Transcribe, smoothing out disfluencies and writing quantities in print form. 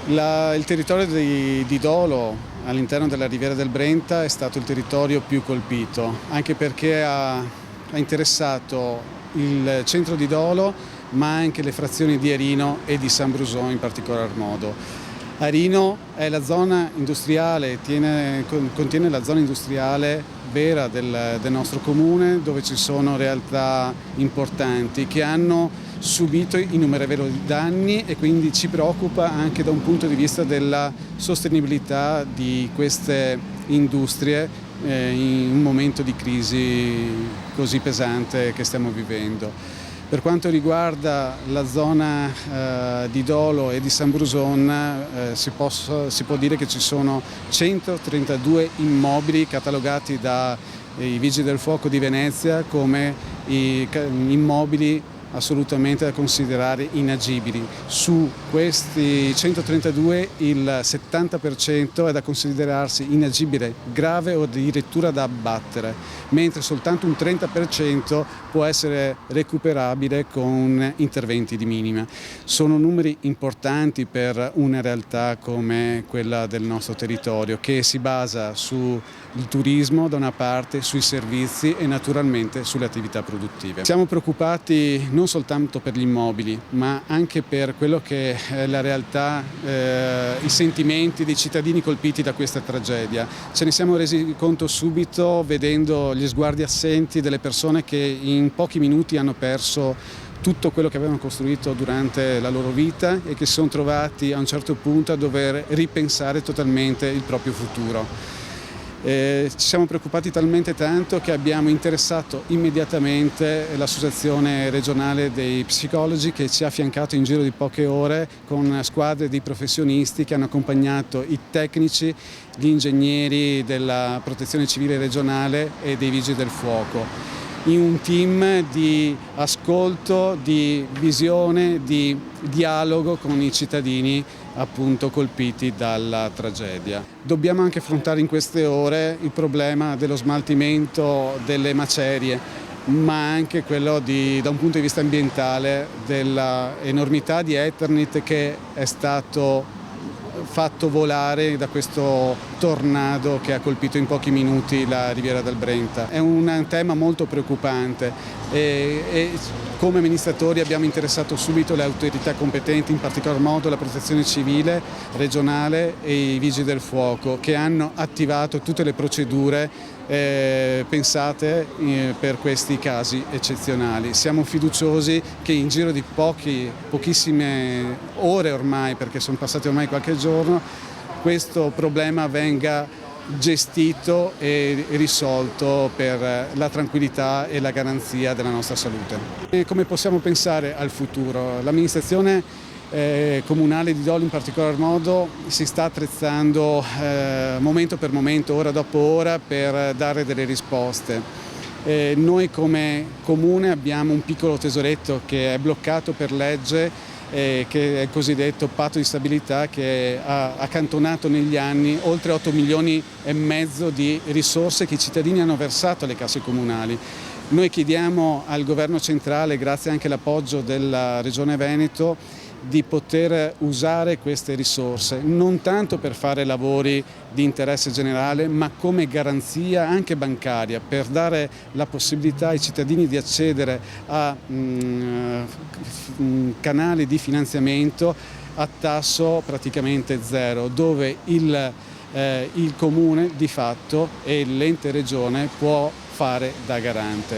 Il territorio di Dolo all'interno della Riviera del Brenta è stato il territorio più colpito, anche perché ha interessato il centro di Dolo, ma anche le frazioni di Arino e di San Brusò in particolar modo. Arino è la zona industriale, contiene la zona industriale vera del nostro comune, dove ci sono realtà importanti che hanno subito innumerevoli danni e quindi ci preoccupa anche da un punto di vista della sostenibilità di queste industrie in un momento di crisi così pesante che stiamo vivendo. Per quanto riguarda la zona di Dolo e di San Bruson, si può dire che ci sono 132 immobili catalogati dai Vigili del Fuoco di Venezia come immobili assolutamente da considerare inagibili. Su questi 132 il 70% è da considerarsi inagibile, grave o addirittura da abbattere, mentre soltanto un 30% può essere recuperabile con interventi di minima. Sono numeri importanti per una realtà come quella del nostro territorio, che si basa sul turismo da una parte, sui servizi e naturalmente sulle attività produttive. Siamo preoccupati non soltanto per gli immobili, ma anche per quello che è la realtà, i sentimenti dei cittadini colpiti da questa tragedia. Ce ne siamo resi conto subito vedendo gli sguardi assenti delle persone che in pochi minuti hanno perso tutto quello che avevano costruito durante la loro vita e che si sono trovati a un certo punto a dover ripensare totalmente il proprio futuro. Ci siamo preoccupati talmente tanto che abbiamo interessato immediatamente l'associazione regionale dei psicologi, che ci ha affiancato in giro di poche ore con squadre di professionisti che hanno accompagnato i tecnici, gli ingegneri della Protezione Civile regionale e dei Vigili del Fuoco, in un team di ascolto, di visione, di dialogo con i cittadini appunto colpiti dalla tragedia. Dobbiamo anche affrontare in queste ore il problema dello smaltimento delle macerie, ma anche quello da un punto di vista ambientale dell'enormità di Eternit che è stato fatto volare da questo tornado che ha colpito in pochi minuti la Riviera del Brenta. È un tema molto preoccupante e come amministratori abbiamo interessato subito le autorità competenti, in particolar modo la Protezione Civile regionale e i Vigili del Fuoco, che hanno attivato tutte le procedure pensate per questi casi eccezionali. Siamo fiduciosi che in giro di pochissime ore ormai, perché sono passati ormai qualche giorno, questo problema venga gestito e risolto per la tranquillità e la garanzia della nostra salute. E come possiamo pensare al futuro? L'amministrazione comunale di Dolo in particolar modo si sta attrezzando momento per momento, ora dopo ora, per dare delle risposte. Noi come comune abbiamo un piccolo tesoretto che è bloccato per legge, che è il cosiddetto patto di stabilità, che ha accantonato negli anni oltre 8 milioni e mezzo di risorse che i cittadini hanno versato alle casse comunali. Noi chiediamo al governo centrale, grazie anche all'appoggio della Regione Veneto, di poter usare queste risorse non tanto per fare lavori di interesse generale, ma come garanzia anche bancaria, per dare la possibilità ai cittadini di accedere a canali di finanziamento a tasso praticamente zero, dove il comune di fatto e l'ente regione può fare da garante.